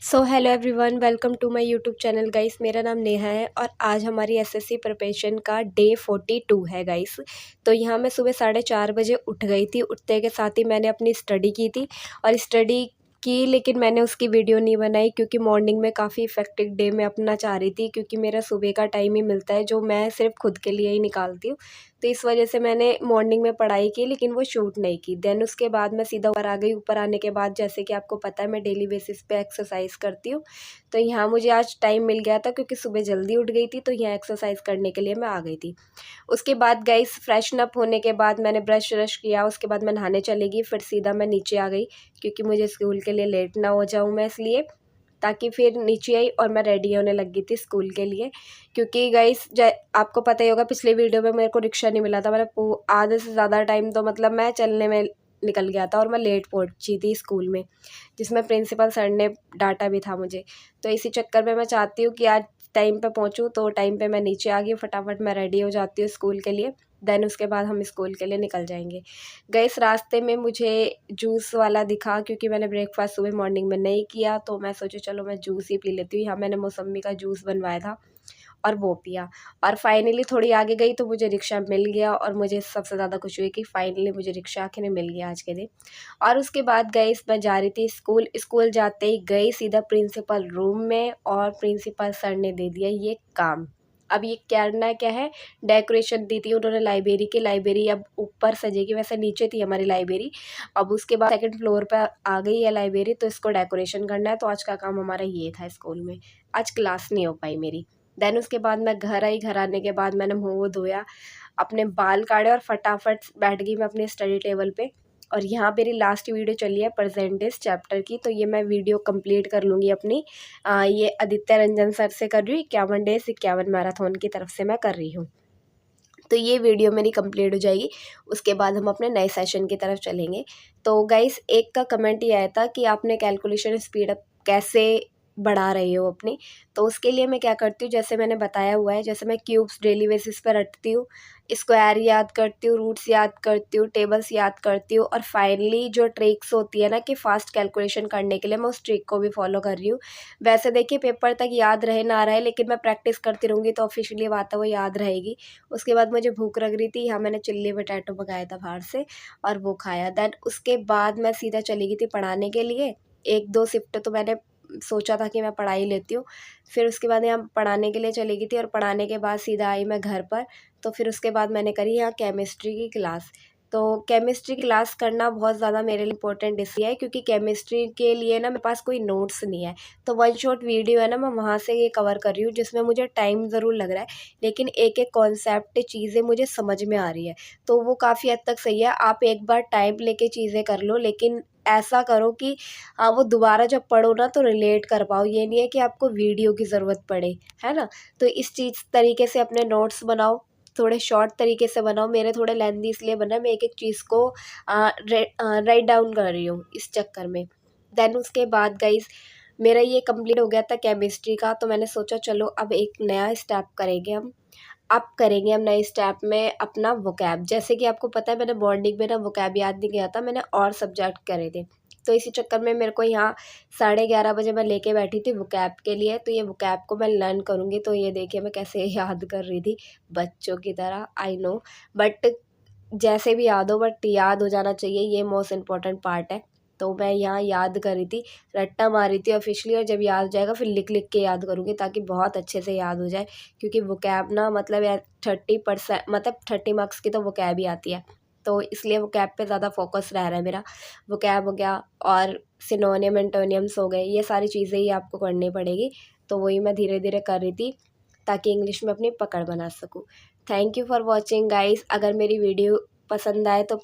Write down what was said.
So hello everyone, welcome to my YouTube channel guys. मेरा नाम नेहा है और आज हमारी एसएससी प्रिपरेशन का डे 42 है गाइस। तो यहाँ मैं सुबह 4:30 बजे उठ गई थी। उठते के साथ ही मैंने अपनी स्टडी की थी और स्टडी की, लेकिन मैंने उसकी वीडियो नहीं बनाई क्योंकि मॉर्निंग में काफ़ी इफेक्टिव डे मैं अपना चाह रही थी, क्योंकि मेरा सुबह का टाइम ही मिलता है जो मैं सिर्फ खुद के लिए ही निकालती हूँ। तो इस वजह से मैंने मॉर्निंग में पढ़ाई की लेकिन वो शूट नहीं की। देन उसके बाद मैं सीधा ऊपर आ गई। ऊपर आने के बाद जैसे कि आपको पता है मैं डेली बेसिस पे एक्सरसाइज करती हूँ। तो यहाँ मुझे आज टाइम मिल गया था क्योंकि सुबह जल्दी उठ गई थी, तो यहाँ एक्सरसाइज करने के लिए मैं आ गई थी। उसके बाद गाइस फ्रेशन अप होने के बाद मैंने ब्रश व्रश किया, उसके बाद मैं नहाने चली गई। फिर सीधा मैं नीचे आ गई क्योंकि मुझे स्कूल के लिए लेट ना हो जाऊँ मैं, इसलिए ताकि फिर नीचे आई और मैं रेडी होने लग गई थी स्कूल के लिए। क्योंकि गाइस आपको पता ही होगा, पिछले वीडियो में मेरे को रिक्शा नहीं मिला था। मैंने आधे से ज़्यादा टाइम तो मतलब मैं चलने में निकल गया था और मैं लेट पहुंची थी स्कूल में, जिसमें प्रिंसिपल सर ने डांटा भी था मुझे। तो इसी चक्कर में मैं चाहती हूँ कि आज टाइम पे पहुँचूँ, तो टाइम पे मैं नीचे आ गई। फटाफट मैं रेडी हो जाती हूँ स्कूल के लिए। देन उसके बाद हम स्कूल के लिए निकल जाएंगे। गए इस रास्ते में मुझे जूस वाला दिखा, क्योंकि मैंने ब्रेकफास्ट सुबह मॉर्निंग में नहीं किया, तो मैं सोची चलो मैं जूस ही पी लेती हूँ। यहाँ मैंने मौसम्बी का जूस बनवाया था और वो पिया। और फाइनली थोड़ी आगे गई तो मुझे रिक्शा मिल गया और मुझे सबसे ज़्यादा खुशी हुई कि फाइनली मुझे रिक्शा आखिर मिल गया आज के दिन। और उसके बाद गई मैं जा रही थी स्कूल जाते ही गई सीधा प्रिंसिपल रूम में और प्रिंसिपल सर ने दे दिया ये काम। अब ये करना क्या है, डेकोरेशन दी थी उन्होंने लाइब्रेरी की। लाइब्रेरी अब ऊपर सजेगी, वैसे नीचे थी हमारी लाइब्रेरी। अब उसके बाद सेकंड फ्लोर पर आ गई है लाइब्रेरी, तो इसको डेकोरेशन करना है। तो आज का काम हमारा ये था स्कूल में। आज क्लास नहीं हो पाई मेरी। देन उसके बाद मैं घर आई। घर आने के बाद मैंने मुँह वूह धोया, अपने बाल काटे और फटाफट बैठ गई मैं अपने स्टडी टेबल पे। और यहाँ मेरी लास्ट वीडियो चली है परसेंटेज चैप्टर की, तो ये मैं वीडियो कंप्लीट कर लूँगी अपनी। ये आदित्य रंजन सर से कर रही हूँ, 51 डेज 51 मैराथन की तरफ से मैं कर रही हूँ। तो ये वीडियो मेरी कंप्लीट हो जाएगी, उसके बाद हम अपने नए सेशन की तरफ चलेंगे। तो गाइस एक का कमेंट ये आया था कि आपने कैलकुलेशन स्पीड अप कैसे बढ़ा रही हो अपनी। तो उसके लिए मैं क्या करती हूँ, जैसे मैंने बताया हुआ है, जैसे मैं क्यूब्स डेली बेसिस पर रटती हूँ, स्क्वायर याद करती हूँ, रूट्स याद करती हूँ, टेबल्स याद करती हूँ, और फाइनली जो ट्रिक्स होती है ना कि फास्ट कैलकुलेशन करने के लिए, मैं उस ट्रिक को भी फॉलो कर रही हूँ। वैसे देखिए पेपर तक याद रहे ना रहे, लेकिन मैं प्रैक्टिस करती रहूँगी तो ऑफिशियली बात है वो याद रहेगी। उसके बाद मुझे भूख लग रही थी, यहाँ मैंने चिल्ली पोटैटो मंगाया था बाहर से और वो खाया। देन उसके बाद मैं सीधा चली गई थी पढ़ाने के लिए। 1-2 शिफ्ट तो मैंने सोचा था कि मैं पढ़ा ही लेती हूँ। फिर उसके बाद यहाँ पढ़ाने के लिए चली गई थी और पढ़ाने के बाद सीधा आई मैं घर पर। तो फिर उसके बाद मैंने करी यहाँ केमिस्ट्री की क्लास। तो केमिस्ट्री क्लास करना बहुत ज़्यादा मेरे लिए इंपॉर्टेंट इसलिए है क्योंकि केमिस्ट्री के लिए ना मेरे पास कोई नोट्स नहीं है। तो वन शॉट वीडियो है ना, मैं वहाँ से ये कवर कर रही हूँ, जिसमें मुझे टाइम ज़रूर लग रहा है, लेकिन एक एक कॉन्सेप्ट चीज़ें मुझे समझ में आ रही है। तो वो काफ़ी हद तक सही है। आप एक बार टाइम लेके चीज़ें कर लो, लेकिन ऐसा करो कि वो दोबारा जब पढ़ो ना तो रिलेट कर पाओ। ये नहीं है कि आपको वीडियो की ज़रूरत पड़े, है ना। तो इस चीज़ तरीके से अपने नोट्स बनाओ, थोड़े शॉर्ट तरीके से बनाओ। मेरे थोड़े लेंथी इसलिए बना, मैं एक एक चीज़ को राइट डाउन कर रही हूँ इस चक्कर में। देन उसके बाद गाइस मेरा ये कंप्लीट हो गया था केमिस्ट्री का। तो मैंने सोचा चलो अब एक नया स्टेप करेंगे हम। अब करेंगे हम नए स्टेप में अपना वोकैब। जैसे कि आपको पता है मैंने मॉर्निंग में ना वोकैब याद नहीं किया था, मैंने और सब्जेक्ट करे थे। तो इसी चक्कर में मेरे को यहाँ 11:30 बजे मैं लेके बैठी थी वोकैब के लिए। तो ये वोकैब को मैं लर्न करूँगी। तो ये देखिए मैं कैसे याद कर रही थी बच्चों की तरह, आई नो, बट जैसे भी याद हो, बट याद हो जाना चाहिए, ये मोस्ट इम्पॉर्टेंट पार्ट है। तो मैं यहाँ याद कर रही थी, रट्टा मार रही थी ऑफिशियली, और जब याद हो जाएगा फिर लिख लिख के याद करूँगी ताकि बहुत अच्छे से याद हो जाए। क्योंकि वोकैब ना मतलब यार 30% मतलब 30 मार्क्स की तो वोकैब ही आती है। तो इसलिए वोकैब पे ज़्यादा फोकस रह रहा है मेरा। वोकैब हो गया और सिनोनियम एंटोनियम्स हो गए, ये सारी चीज़ें ही आपको करनी पड़ेगी। तो वही मैं धीरे धीरे कर रही थी ताकि इंग्लिश में अपनी पकड़ बना सकूँ। Thank you for watching guys. अगर मेरी वीडियो पसंद आए तो